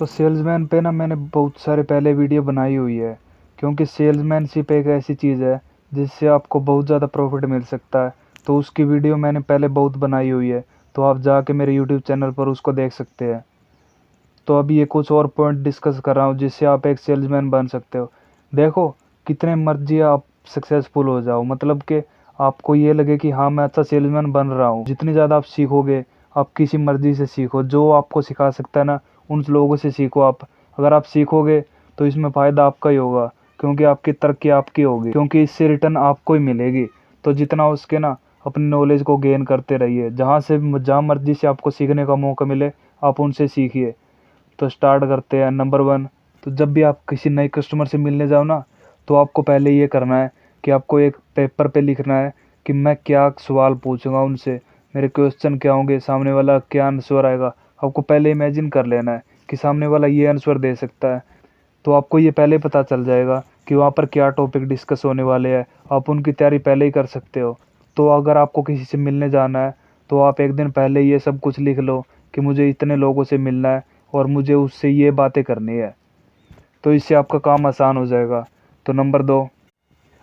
तो सेल्समैन पे ना मैंने बहुत सारे पहले वीडियो बनाई हुई है, क्योंकि सेल्समैनशिप एक ऐसी चीज़ है जिससे आपको बहुत ज़्यादा प्रॉफिट मिल सकता है। तो उसकी वीडियो मैंने पहले बहुत बनाई हुई है, तो आप जाके मेरे यूट्यूब चैनल पर उसको देख सकते हैं। तो अभी ये कुछ और पॉइंट डिस्कस कर रहा हूँ जिससे आप एक सेल्समैन बन सकते हो। देखो, कितने मर्जी आप सक्सेसफुल हो जाओ, मतलब कि आपको ये लगे कि हाँ मैं अच्छा सेल्समैन बन रहा हूँ, जितनी ज़्यादा आप सीखोगे, आप किसी मर्जी से सीखो, जो आपको सिखा सकता है ना उन लोगों से सीखो आप। अगर आप सीखोगे तो इसमें फ़ायदा आपका ही होगा, क्योंकि आपकी तरक्की आपकी होगी, क्योंकि इससे रिटर्न आपको ही मिलेगी। तो जितना हो सके ना अपनी नॉलेज को गेन करते रहिए, जहाँ मर्जी से आपको सीखने का मौका मिले आप उनसे सीखिए। तो स्टार्ट करते हैं। नंबर 1, तो जब भी आप किसी नए कस्टमर से मिलने जाओ ना, तो आपको पहले ये करना है कि आपको एक पेपर पे लिखना है कि मैं क्या सवाल पूछूंगा उनसे, मेरे क्वेश्चन क्या होंगे, सामने वाला क्या आंसर आएगा। आपको पहले इमेजिन कर लेना है कि सामने वाला ये आंसर दे सकता है। तो आपको ये पहले पता चल जाएगा कि वहाँ पर क्या टॉपिक डिस्कस होने वाले हैं, आप उनकी तैयारी पहले ही कर सकते हो। तो अगर आपको किसी से मिलने जाना है तो आप एक दिन पहले ये सब कुछ लिख लो कि मुझे इतने लोगों से मिलना है और मुझे उससे ये बातें करनी है। तो इससे आपका काम आसान हो जाएगा। तो नंबर 2,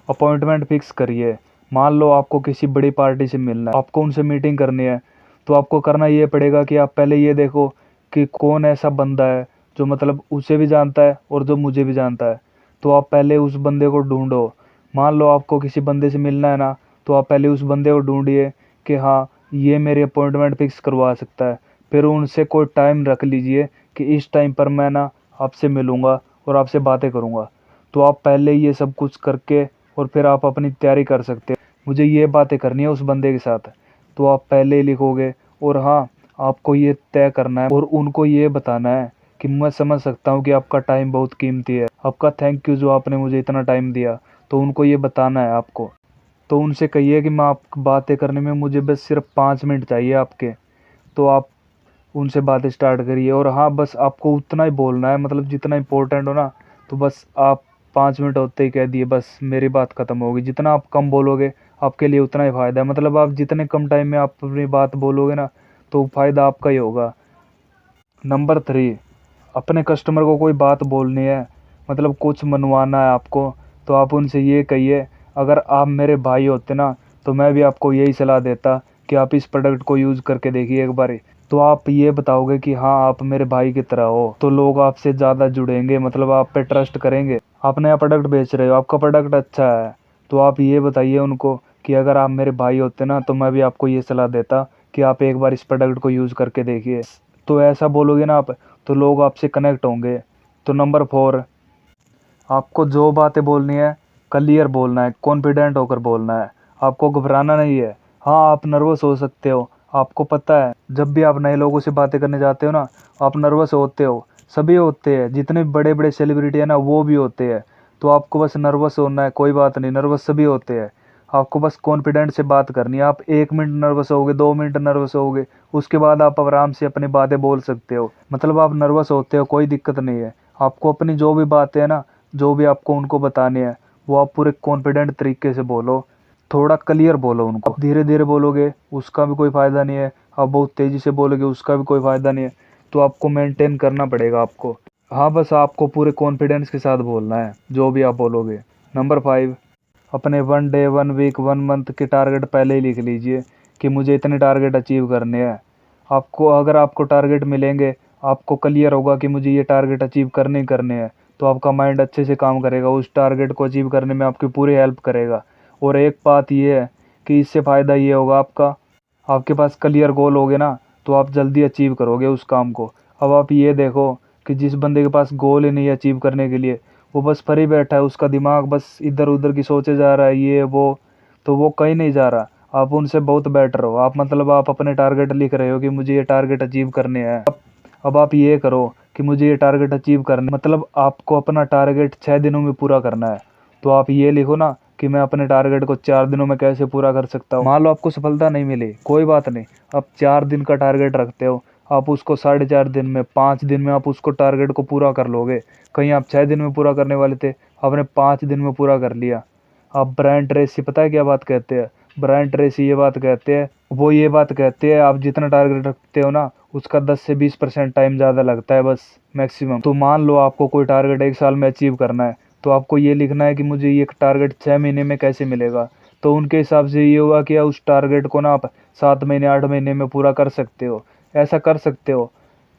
अपॉइंटमेंट फिक्स करिए। मान लो आपको किसी बड़ी पार्टी से मिलना है, आपको उनसे मीटिंग करनी है, तो आपको करना ये पड़ेगा कि आप पहले ये देखो कि कौन ऐसा बंदा है जो मतलब उसे भी जानता है और जो मुझे भी जानता है। तो आप पहले उस बंदे को ढूंढो। मान लो आपको किसी बंदे से मिलना है ना, तो आप पहले उस बंदे को ढूंढिए कि हाँ ये मेरी अपॉइंटमेंट फिक्स करवा सकता है। फिर उनसे कोई टाइम रख लीजिए कि इस टाइम पर मैं ना आपसे मिलूँगा और आपसे बातें करूँगा। तो आप पहले ये सब कुछ करके और फिर आप अपनी तैयारी कर सकते हैं। मुझे ये बातें करनी है उस बंदे के साथ, तो आप पहले ही लिखोगे। और हाँ, आपको ये तय करना है और उनको ये बताना है कि मैं समझ सकता हूँ कि आपका टाइम बहुत कीमती है, आपका थैंक यू जो आपने मुझे इतना टाइम दिया। तो उनको ये बताना है आपको। तो उनसे कहिए कि मैं आप बातें करने में मुझे बस सिर्फ 5 मिनट चाहिए आपके। तो आप उनसे बातें स्टार्ट करिए। और हाँ, बस आपको उतना ही बोलना है, मतलब जितना इम्पोर्टेंट हो ना, तो बस आप 5 मिनट होते ही कह दिए, बस मेरी बात ख़त्म होगी। जितना आप कम बोलोगे आपके लिए उतना ही फ़ायदा है, मतलब आप जितने कम टाइम में आप अपनी बात बोलोगे ना, तो फ़ायदा आपका ही होगा। नंबर 3, अपने कस्टमर को कोई बात बोलनी है, मतलब कुछ मनवाना है आपको, तो आप उनसे ये कहिए, अगर आप मेरे भाई होते ना तो मैं भी आपको यही सलाह देता कि आप इस प्रोडक्ट को यूज़ करके देखिए एक बार। तो आप ये बताओगे कि हाँ आप मेरे भाई की तरह हो, तो लोग आपसे ज़्यादा जुड़ेंगे, मतलब आप पे ट्रस्ट करेंगे। आप नया प्रोडक्ट बेच रहे हो, आपका प्रोडक्ट अच्छा है, तो आप ये बताइए उनको कि अगर आप मेरे भाई होते ना तो मैं भी आपको ये सलाह देता कि आप एक बार इस प्रोडक्ट को यूज़ करके देखिए। तो ऐसा बोलोगे ना आप, तो लोग आपसे कनेक्ट होंगे। तो नंबर 4, आपको जो बातें बोलनी है क्लियर बोलना है, कॉन्फिडेंट होकर बोलना है, आपको घबराना नहीं है। हाँ, आप नर्वस हो सकते हो, आपको पता है जब भी आप नए लोगों से बातें करने जाते हो ना, आप नर्वस होते हो, सभी होते हैं, जितने बड़े बड़े सेलिब्रिटी है ना वो भी होते हैं। तो आपको बस नर्वस होना है, कोई बात नहीं, नर्वस सभी होते हैं। आपको बस कॉन्फिडेंट से बात करनी है। आप 1 मिनट नर्वस होगे, 2 मिनट नर्वस होगे, उसके बाद आप आराम से अपनी बातें बोल सकते हो। मतलब आप नर्वस होते हो, कोई दिक्कत नहीं है। आपको अपनी जो भी बातें है ना, जो भी आपको उनको बताने हैं, वो आप पूरे कॉन्फिडेंट तरीके से बोलो, थोड़ा क्लियर बोलो उनको। आप धीरे धीरे बोलोगे उसका भी कोई फ़ायदा नहीं है, आप बहुत तेज़ी से बोलोगे उसका भी कोई फ़ायदा नहीं है। तो आपको मेंटेन करना पड़ेगा आपको। हाँ, बस आपको पूरे कॉन्फिडेंस के साथ बोलना है जो भी आप बोलोगे। नंबर 5, अपने 1 डे 1 वीक 1 मंथ के टारगेट पहले ही लिख लीजिए कि मुझे इतने टारगेट अचीव करने हैं। आपको अगर आपको टारगेट मिलेंगे, आपको क्लियर होगा कि मुझे ये टारगेट अचीव करने ही करने हैं, तो आपका माइंड अच्छे से काम करेगा, उस टारगेट को अचीव करने में आपकी पूरी हेल्प करेगा। और एक बात ये है कि इससे फ़ायदा ये होगा आपका, आपके पास क्लियर गोल होगे ना, तो आप जल्दी अचीव करोगे उस काम को। अब आप ये देखो कि जिस बंदे के पास गोल ही नहीं है अचीव करने के लिए, वो बस फ्री बैठा है, उसका दिमाग बस इधर उधर की सोचे जा रहा है, ये वो, तो वो कहीं नहीं जा रहा। आप उनसे बहुत बेटर हो। आप मतलब आप अपने टारगेट लिख रहे हो कि मुझे ये टारगेट अचीव करने हैं। अब आप ये करो कि मुझे ये टारगेट अचीव करने, मतलब आपको अपना टारगेट 6 दिनों में पूरा करना है। तो आप ये लिखो ना कि मैं अपने टारगेट को 4 दिनों में कैसे पूरा कर सकता हूँ। मान लो आपको सफलता नहीं मिली, कोई बात नहीं, आप 4 दिन का टारगेट रखते हो, आप उसको 4.5 दिन में, 5 दिन में आप उसको टारगेट को पूरा कर लोगे। कहीं आप 6 दिन में पूरा करने वाले थे, आपने 5 दिन में पूरा कर लिया। आप ब्रायन ट्रेसी, पता है क्या बात कहते हैं? ब्रायन ट्रेसी ये बात कहते हैं वो ये बात कहते हैं, आप जितना टारगेट रखते हो ना उसका 10 से 20% टाइम ज़्यादा लगता है बस मैक्सिमम। तो मान लो आपको कोई टारगेट 1 साल में अचीव करना है, तो आपको ये लिखना है कि मुझे ये टारगेट 6 महीने में कैसे मिलेगा। तो उनके हिसाब से ये होगा कि उस टारगेट को ना आप 7 महीने 8 महीने में पूरा कर सकते हो। ऐसा कर सकते हो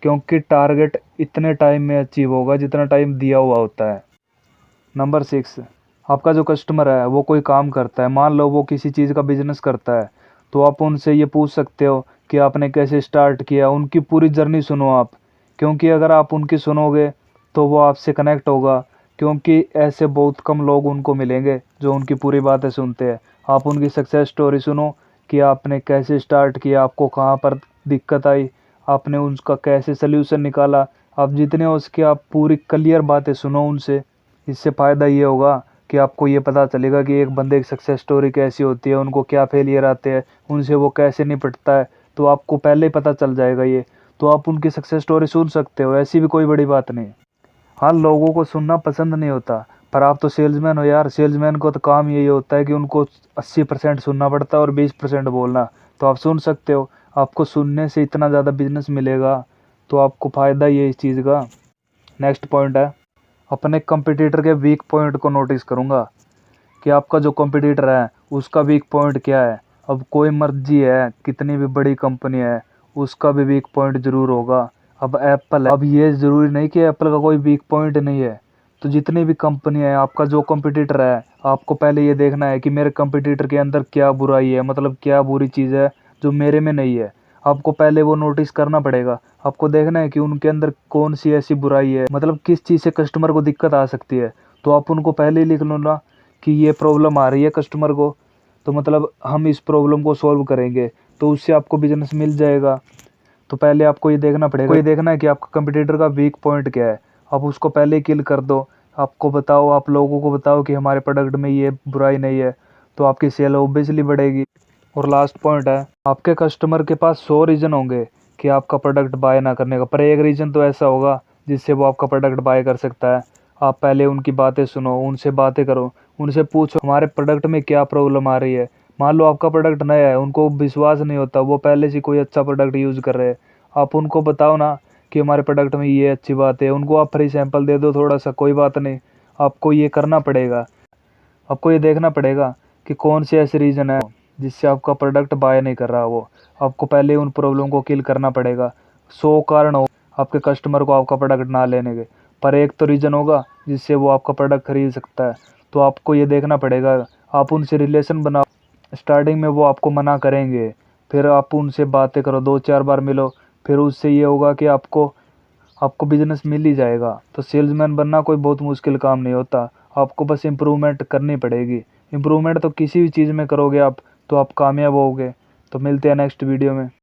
क्योंकि टारगेट इतने टाइम में अचीव होगा जितना टाइम दिया हुआ होता है। नंबर 6, आपका जो कस्टमर है वो कोई काम करता है, मान लो वो किसी चीज़ का बिजनेस करता है, तो आप उनसे ये पूछ सकते हो कि आपने कैसे स्टार्ट किया। उनकी पूरी जर्नी सुनो आप, क्योंकि अगर आप उनकी सुनोगे तो वो आपसे कनेक्ट होगा, क्योंकि ऐसे बहुत कम लोग उनको मिलेंगे जो उनकी पूरी बातें सुनते हैं। आप उनकी सक्सेस स्टोरी सुनो कि आपने कैसे स्टार्ट किया, आपको कहाँ पर दिक्कत आई, आपने उसका कैसे सल्यूशन निकाला। आप जितने हो सके आप पूरी क्लियर बातें सुनो उनसे। इससे फ़ायदा ये होगा कि आपको ये पता चलेगा कि एक बंदे की सक्सेस स्टोरी कैसी होती है, उनको क्या फेलियर आते हैं, उनसे वो कैसे निपटता है। तो आपको पहले ही पता चल जाएगा ये। तो आप उनकी सक्सेस स्टोरी सुन सकते हो, ऐसी भी कोई बड़ी बात नहीं। हाँ, लोगों को सुनना पसंद नहीं होता, पर आप तो सेल्समैन हो यार। सेल्समैन को तो काम यही होता है कि उनको 80% सुनना पड़ता है और 20% बोलना। तो आप सुन सकते हो, आपको सुनने से इतना ज़्यादा बिजनेस मिलेगा, तो आपको फ़ायदा ही है इस चीज़ का। नेक्स्ट पॉइंट है, अपने कंपटीटर के वीक पॉइंट को नोटिस करूँगा कि आपका जो कंपटीटर है उसका वीक पॉइंट क्या है। अब कोई मर्जी है, कितनी भी बड़ी कंपनी है, उसका भी वीक पॉइंट ज़रूर होगा। अब एप्पल है, अब ये ज़रूरी नहीं कि एप्पल का कोई वीक पॉइंट नहीं है। तो जितनी भी कंपनी है, आपका जो कंपटीटर है, आपको पहले ये देखना है कि मेरे कंपटीटर के अंदर क्या बुराई है, मतलब क्या बुरी चीज़ है जो मेरे में नहीं है। आपको पहले वो नोटिस करना पड़ेगा। आपको देखना है कि उनके अंदर कौन सी ऐसी बुराई है, मतलब किस चीज़ से कस्टमर को दिक्कत आ सकती है। तो आप उनको पहले ही लिख लो ना कि ये प्रॉब्लम आ रही है कस्टमर को, तो मतलब हम इस प्रॉब्लम को सॉल्व करेंगे, तो उससे आपको बिजनेस मिल जाएगा। तो पहले आपको ये देखना पड़ेगा, ये देखना है कि आपका कंपटीटर का वीक पॉइंट क्या है। आप उसको पहले ही किल कर दो। आपको बताओ, आप लोगों को बताओ कि हमारे प्रोडक्ट में ये बुराई नहीं है, तो आपकी सेल ऑब्वियसली बढ़ेगी। और लास्ट पॉइंट है, आपके कस्टमर के पास 100 रीज़न होंगे कि आपका प्रोडक्ट बाय ना करने का, पर एक रीज़न तो ऐसा होगा जिससे वो आपका प्रोडक्ट बाय कर सकता है। आप पहले उनकी बातें सुनो, उनसे बातें करो, उनसे पूछो हमारे प्रोडक्ट में क्या प्रॉब्लम आ रही है। मान लो आपका प्रोडक्ट नया है, उनको विश्वास नहीं होता, वो पहले से कोई अच्छा प्रोडक्ट यूज़ कर रहे हैं। आप उनको बताओ ना कि हमारे प्रोडक्ट में ये अच्छी बात है, उनको आप फ्री सैंपल दे दो थोड़ा सा, कोई बात नहीं। आपको ये करना पड़ेगा, आपको ये देखना पड़ेगा कि कौन से ऐसे रीज़न है जिससे आपका प्रोडक्ट बाय नहीं कर रहा वो। आपको पहले उन प्रॉब्लम को किल करना पड़ेगा। 100 कारण हो आपके कस्टमर को आपका प्रोडक्ट ना लेने के, पर एक तो रीज़न होगा जिससे वो आपका प्रोडक्ट खरीद सकता है। तो आपको ये देखना पड़ेगा, आप उनसे रिलेशन बनाओ। स्टार्टिंग में वो आपको मना करेंगे, फिर आप उनसे बातें करो, 2-4 बार मिलो, फिर उससे ये होगा कि आपको आपको बिजनेस मिल ही जाएगा। तो सेल्समैन बनना कोई बहुत मुश्किल काम नहीं होता, आपको बस इम्प्रूवमेंट करनी पड़ेगी। इम्प्रूवमेंट तो किसी भी चीज़ में करोगे आप, तो आप कामयाब होगे। तो मिलते हैं नेक्स्ट वीडियो में।